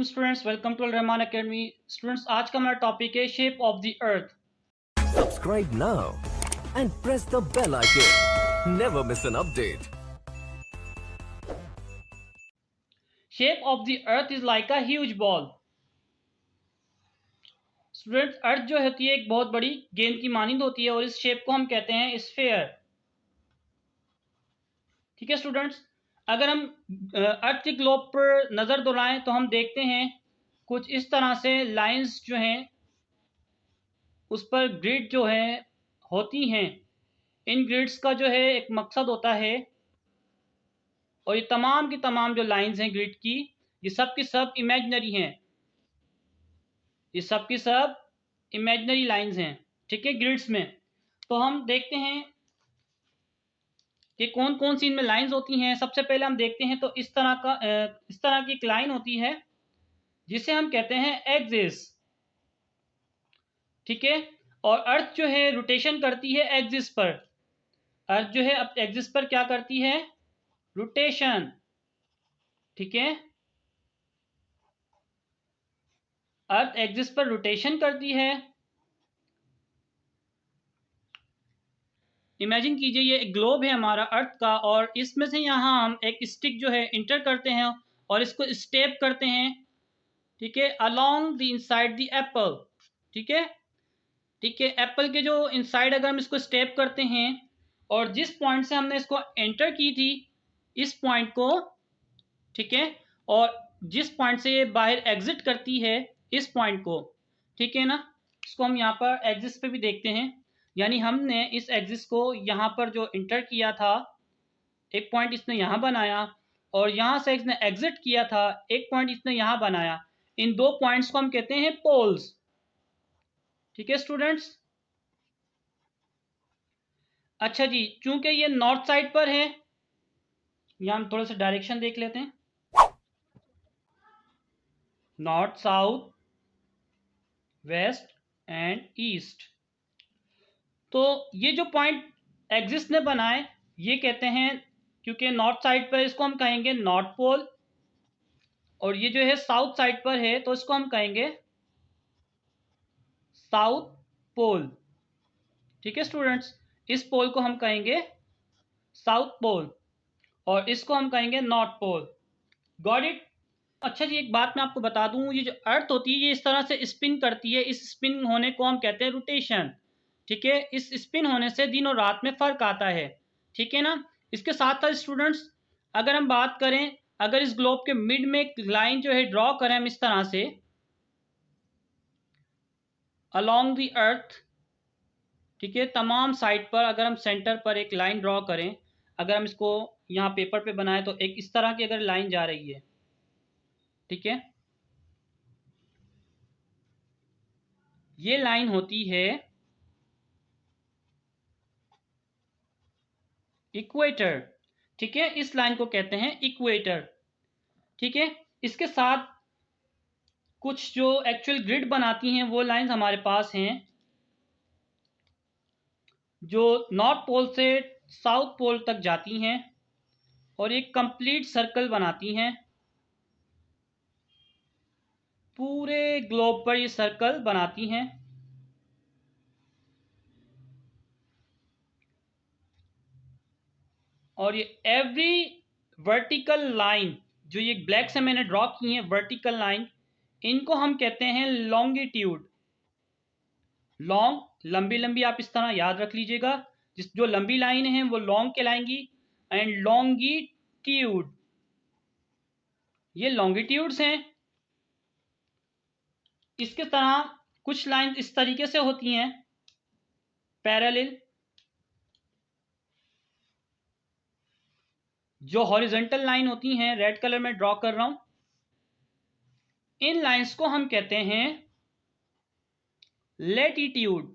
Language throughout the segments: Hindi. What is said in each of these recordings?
वालेकुम students, welcome to Al Rahman academy. Students, आज का हमारा टॉपिक है shape of the earth. Subscribe now and press the bell icon. Never miss an update. Shape of the earth is like a huge ball. Students, earth जो होती है एक बहुत बड़ी गेंद की मानिंद होती है और इस शेप को हम कहते हैं स्फेयर। ठीक है स्टूडेंट्स, अगर हम अर्थ के ग्लोब पर नज़र दौड़ाएं तो हम देखते हैं कुछ इस तरह से लाइंस जो हैं उस पर ग्रिड जो है होती हैं। इन ग्रिड्स का जो है एक मकसद होता है, और ये तमाम की तमाम जो लाइंस हैं ग्रिड की, ये सब की सब इमेजिनरी हैं। ये सब की सब इमेजिनरी लाइंस हैं, ठीक है, ग्रिड्स में। तो हम देखते हैं कि कौन कौन सी इनमें लाइंस होती हैं। सबसे पहले हम देखते हैं तो इस तरह की एक लाइन होती है जिसे हम कहते हैं एक्सिस। ठीक है, और अर्थ जो है रोटेशन करती है एक्सिस पर। अर्थ जो है अब एक्सिस पर क्या करती है? रोटेशन। ठीक है, अर्थ एक्सिस पर रोटेशन करती है। इमेजिन कीजिए ये एक ग्लोब है हमारा अर्थ का, और इसमें से यहाँ हम एक स्टिक जो है इंटर करते हैं और इसको स्टेप करते हैं। ठीक है, along the inside the Apple. ठीक है, ठीक है, एप्पल के जो इनसाइड अगर हम इसको स्टेप करते हैं और जिस पॉइंट से हमने इसको एंटर की थी इस पॉइंट को, ठीक है, और जिस पॉइंट से ये बाहर एग्जिट करती है इस पॉइंट को, ठीक है ना, इसको हम यहाँ पर एक्सिस पे भी देखते हैं। यानी हमने इस एक्सिस को यहाँ पर जो इंटर किया था, एक पॉइंट इसने यहाँ बनाया, और यहाँ से इसने एग्जिट किया था, एक पॉइंट इसने यहाँ बनाया। इन दो पॉइंट्स को हम कहते हैं पोल्स। ठीक है स्टूडेंट्स, अच्छा जी, चूंकि ये नॉर्थ साइड पर है, यहाँ हम थोड़ा सा डायरेक्शन देख लेते हैं। North, south, west and east. तो ये जो पॉइंट एक्सिस ने बनाए ये कहते हैं, क्योंकि नॉर्थ साइड पर इसको हम कहेंगे नॉर्थ पोल, और ये जो है साउथ साइड पर है तो इसको हम कहेंगे साउथ पोल। ठीक है स्टूडेंट्स, इस पोल को हम कहेंगे साउथ पोल और इसको हम कहेंगे नॉर्थ पोल। Got it? अच्छा जी, एक बात मैं आपको बता दूं, ये जो अर्थ होती है ये इस तरह से स्पिन करती है। इस स्पिन होने को हम कहते हैं रोटेशन। ठीक है, इस स्पिन होने से दिन और रात में फर्क आता है। ठीक है ना, इसके साथ साथ स्टूडेंट्स, अगर हम बात करें, अगर इस ग्लोब के मिड में एक लाइन जो है ड्रॉ करें हम इस तरह से अलोंग द अर्थ, ठीक है, तमाम साइड पर अगर हम सेंटर पर एक लाइन ड्रॉ करें, अगर हम इसको यहाँ पेपर पे बनाएं तो एक इस तरह की अगर लाइन जा रही है, ठीक है, ये लाइन होती है इक्वेटर। ठीक है, इस लाइन को कहते हैं इक्वेटर। ठीक है, इसके साथ कुछ जो एक्चुअल ग्रिड बनाती हैं वो लाइंस हमारे पास हैं, जो नॉर्थ पोल से साउथ पोल तक जाती हैं और एक कंप्लीट सर्कल बनाती हैं। पूरे ग्लोब पर ये सर्कल बनाती हैं। और ये एवरी वर्टिकल लाइन जो ये ब्लैक से मैंने ड्रॉ की है वर्टिकल लाइन, इनको हम कहते हैं लॉन्गिट्यूड। लॉन्ग, लंबी लंबी, आप इस तरह याद रख लीजिएगा। जिस जो लंबी लाइन है वो लॉन्ग कहलाएंगी, एंड लॉन्गिट्यूड, ये लॉन्गिट्यूड्स हैं। इसके तरह कुछ लाइन इस तरीके से होती हैं पैरेलल, जो हॉरिजॉन्टल लाइन होती हैं रेड कलर में ड्रॉ कर रहा हूं, इन लाइंस को हम कहते हैं लैटिट्यूड।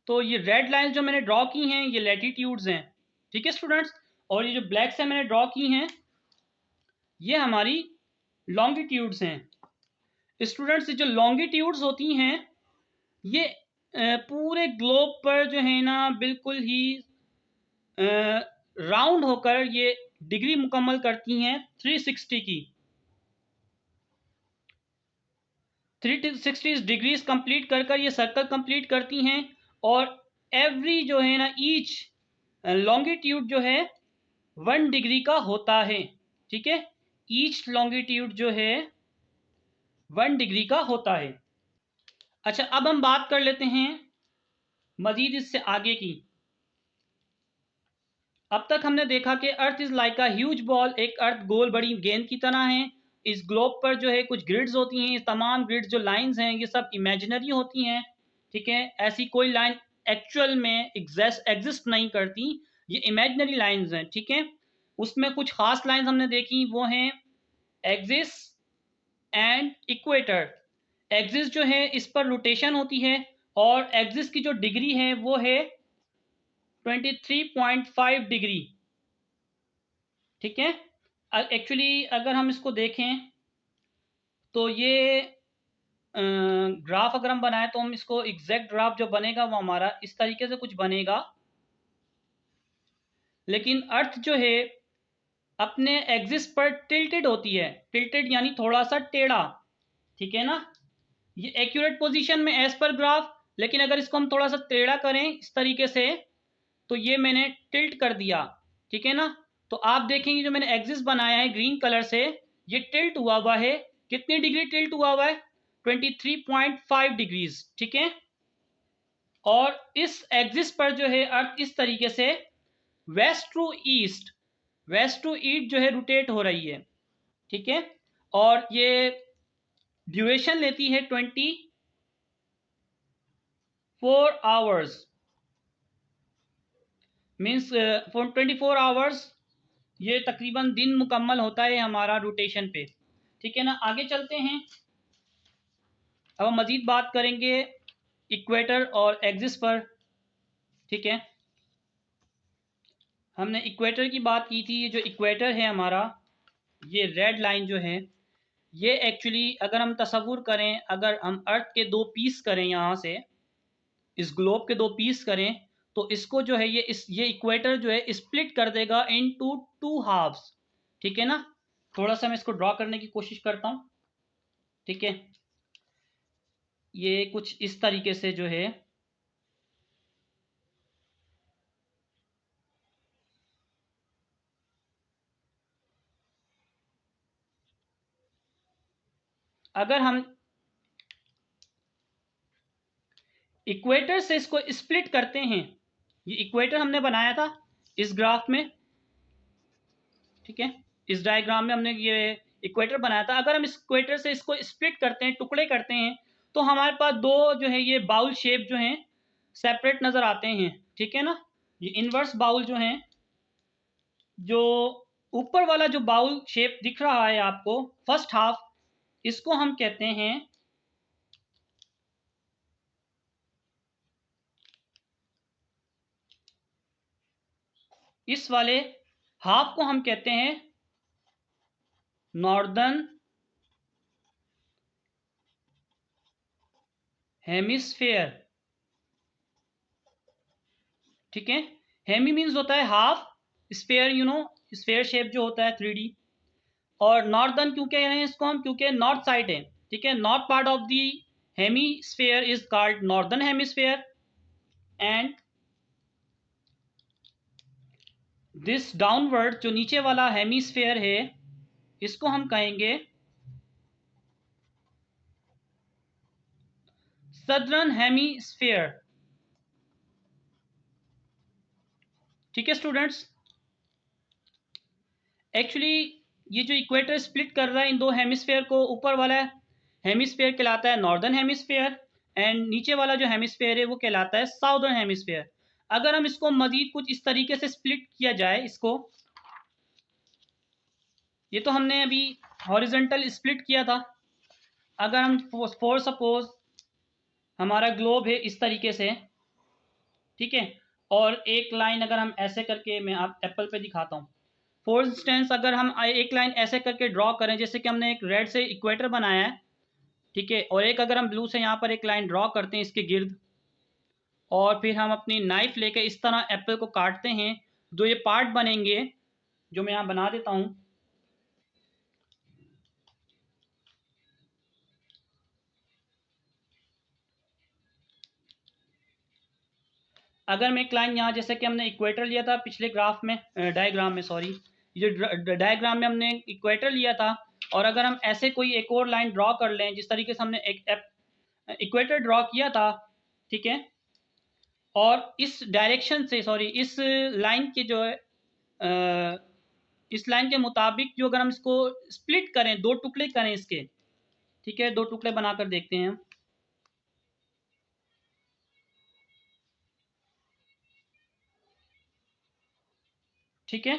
तो ये रेड लाइंस जो मैंने ड्रॉ की हैं ये लैटिट्यूड्स हैं। ठीक है स्टूडेंट्स, और ये जो ब्लैक से मैंने ड्रॉ की हैं ये हमारी लॉन्गिट्यूड्स हैं। स्टूडेंट्स, जो लॉन्गिट्यूड्स होती हैं ये पूरे ग्लोब पर जो है ना बिल्कुल ही राउंड होकर ये डिग्री मुकम्मल करती हैं 360 की। 360 डिग्रीज कंप्लीट कर कर ये सर्कल कंप्लीट करती हैं। और एवरी जो है ना ईच लॉन्गिट्यूड जो है 1 डिग्री का होता है। ठीक है, ईच लॉन्गिट्यूड जो है 1 डिग्री का होता है। अच्छा, अब हम बात कर लेते हैं मजीद इससे आगे की। अब तक हमने देखा कि अर्थ is like a huge ball, एक अर्थ गोल बड़ी गेंद की तरह है। इस ग्लोब पर जो है कुछ ग्रिड्स होती हैं, तमाम ग्रिड्स जो लाइंस हैं ये सब इमेजिनरी होती हैं। ठीक है, ऐसी कोई लाइन एक्चुअल में एग्जिस्ट नहीं करती, ये इमेजिनरी लाइंस हैं। ठीक है, उसमें कुछ खास लाइंस हमने देखी, वो हैं एक्सिस एंड इक्वेटर। एक्सिस जो है इस पर रोटेशन होती है, और एक्सिस की जो डिग्री है वो है 23.5 डिग्री। ठीक है, एक्चुअली अगर हम इसको देखें तो ये ग्राफ अगर हम बनाए तो हम इसको एग्जैक्ट ग्राफ जो बनेगा वो हमारा इस तरीके से कुछ बनेगा। लेकिन अर्थ जो है अपने एक्सिस पर टिल्टेड होती है, टिल्टेड यानी थोड़ा सा टेढ़ा। ठीक है ना, ये एक्यूरेट पोजीशन में एज पर ग्राफ, लेकिन अगर इसको हम थोड़ा सा टेढ़ा करें इस तरीके से तो ये मैंने टिल्ट कर दिया। ठीक है ना, तो आप देखेंगे जो मैंने एक्सिस बनाया है ग्रीन कलर से, ये टिल्ट हुआ हुआ है। कितनी डिग्री टिल्ट हुआ हुआ है? 23.5 डिग्रीज। ठीक है, और इस एक्सिस पर जो है अर्थ इस तरीके से west to east, west to east जो है रोटेट हो रही है। ठीक है, और ये ड्यूरेशन लेती है 24 आवर्स, मीन्स फॉर 24 आवर्स ये तकरीबन दिन मुकम्मल होता है हमारा रोटेशन पे। ठीक है ना, आगे चलते हैं। अब हम मजीद बात करेंगे इक्वेटर और एक्सिस पर। ठीक है, हमने इक्वेटर की बात की थी। ये जो इक्वेटर है हमारा, ये रेड लाइन जो है, ये एक्चुअली अगर हम तसव्वुर करें, अगर हम अर्थ के 2 पीस करें, यहाँ से इस ग्लोब के 2 पीस करें तो इसको जो है ये इक्वेटर जो है स्प्लिट कर देगा इनटू 2 हाफ्स। ठीक है ना, थोड़ा सा मैं इसको ड्रॉ करने की कोशिश करता हूँ। ठीक है, ये कुछ इस तरीके से जो है अगर हम इक्वेटर से इसको स्प्लिट करते हैं, ये इक्वेटर हमने बनाया था इस ग्राफ में। ठीक है, इस डायग्राम में हमने ये इक्वेटर बनाया था। अगर हम इस इक्वेटर से इसको स्प्लिट करते हैं, टुकड़े करते हैं, तो हमारे पास 2 जो है ये बाउल शेप जो हैं सेपरेट नज़र आते हैं। ठीक है ना, ये इनवर्स बाउल जो हैं, जो ऊपर वाला जो बाउल शेप दिख रहा है आपको फर्स्ट हाफ, इसको हम कहते हैं इस वाले हाफ को हम कहते हैं नॉर्दर्न हेमिस्फेयर। ठीक है, हेमी मीन्स होता है हाफ, स्फेयर स्फेयर शेप जो होता है 3D। और नॉर्दर्न क्यों कह रहे हैं इसको हम? क्योंकि नॉर्थ साइड है। ठीक है, north part of the hemisphere is called northern hemisphere, and this downward जो नीचे वाला हेमिस्फेयर है इसको हम कहेंगे सदर्न हेमिस्फेयर। ठीक है स्टूडेंट्स, एक्चुअली ये जो इक्वेटर स्प्लिट कर रहा है इन 2 हेमिस्फेयर को, ऊपर वाला हेमिस्फेयर कहलाता है नॉर्दर्न हेमिस्फेयर, एंड नीचे वाला जो हेमिस्फेयर है वो कहलाता है साउदर्न हेमिस्फेयर। अगर हम इसको मजीद कुछ इस तरीके से स्प्लिट किया जाए इसको, ये तो हमने अभी हॉरिजॉन्टल स्प्लिट किया था। अगर हम फॉर सपोज हमारा ग्लोब है इस तरीके से, ठीक है, और एक लाइन अगर हम ऐसे करके, मैं आप एप्पल पे दिखाता हूँ। फॉर इंस्टेंस अगर हम एक लाइन ऐसे करके ड्रॉ करें, जैसे कि हमने एक रेड से इक्वेटर बनाया है, ठीक है, और एक अगर हम ब्लू से यहाँ पर एक लाइन ड्रॉ करते हैं इसके गिर्द, और फिर हम अपनी नाइफ लेके इस तरह एप्पल को काटते हैं, जो ये पार्ट बनेंगे जो मैं यहाँ बना देता हूँ। अगर मैं एक लाइन यहाँ, जैसे कि हमने इक्वेटर लिया था पिछले ग्राफ में, डायग्राम में, सॉरी, ये जो डायग्राम में हमने इक्वेटर लिया था, और अगर हम ऐसे कोई एक और लाइन ड्रॉ कर लें जिस तरीके से हमने एक इक्वेटर ड्रॉ किया था, ठीक है, और इस डायरेक्शन से, सॉरी, इस लाइन के जो है इस लाइन के मुताबिक जो अगर हम इसको स्प्लिट करें, दो टुकड़े करें इसके, ठीक है, दो टुकड़े बनाकर देखते हैं। ठीक है,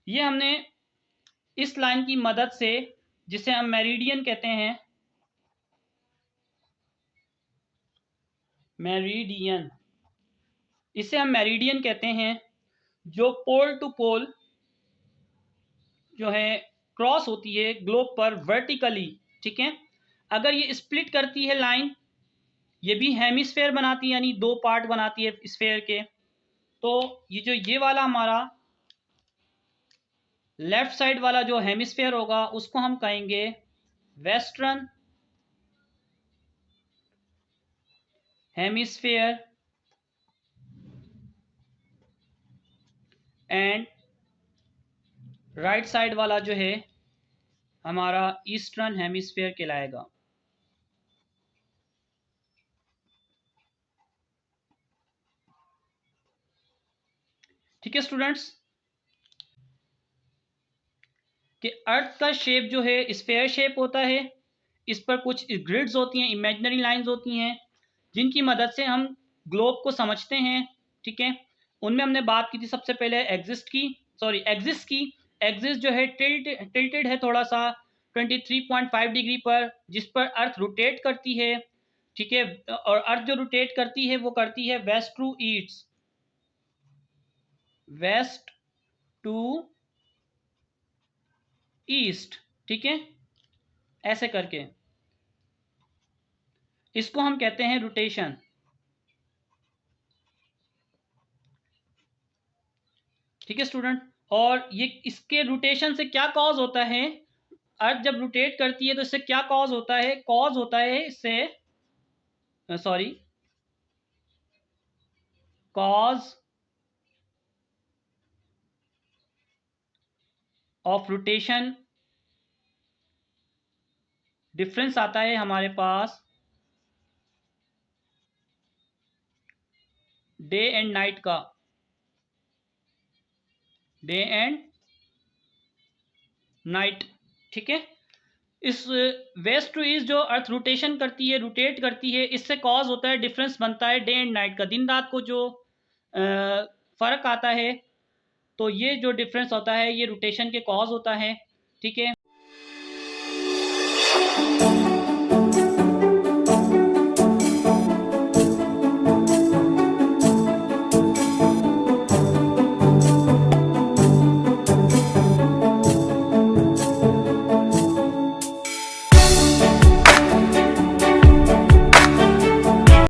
ये हमने इस लाइन की मदद से, जिसे हम मेरिडियन कहते हैं, मेरिडियन, इसे हम मेरिडियन कहते हैं, जो पोल टू पोल जो है क्रॉस होती है ग्लोब पर वर्टिकली, ठीक है। अगर ये स्प्लिट करती है लाइन, ये भी हेमिस्फेयर बनाती है, यानी दो पार्ट बनाती है स्फेयर के, तो ये वाला हमारा लेफ्ट साइड वाला जो हेमिस्फेयर होगा उसको हम कहेंगे western hemisphere, and right side वाला जो है हमारा ईस्टर्न हेमिस्फेयर कहलाएगा। ठीक है स्टूडेंट्स, कि अर्थ का शेप जो है स्फेयर शेप होता है, इस पर कुछ ग्रिड्स होती हैं, इमेजिनरी लाइंस होती हैं, जिनकी मदद से हम ग्लोब को समझते हैं, ठीक है। उनमें हमने बात की थी सबसे पहले एक्सिस की। एक्सिस जो है टिल्टेड है थोड़ा सा 23.5 डिग्री पर, जिस पर अर्थ रोटेट करती है, ठीक है, और अर्थ जो रोटेट करती है वो करती है वेस्ट टू ईस्ट, ठीक है, ऐसे करके इसको हम कहते हैं रोटेशन। ठीक है स्टूडेंट, और ये इसके रोटेशन से क्या कॉज होता है, अर्थ जब रोटेट करती है तो इससे क्या कॉज होता है, कॉज होता है इससे, sorry, cause of rotation difference आता है हमारे पास डे एंड नाइट का, डे एंड नाइट, ठीक है। इस वेस्ट टू ईस्ट जो अर्थ रोटेशन करती है, रोटेट करती है, इससे कॉज होता है, डिफरेंस बनता है डे एंड नाइट का, दिन रात को जो फर्क आता है, तो ये जो डिफरेंस होता है ये रोटेशन के कॉज होता है, ठीक है।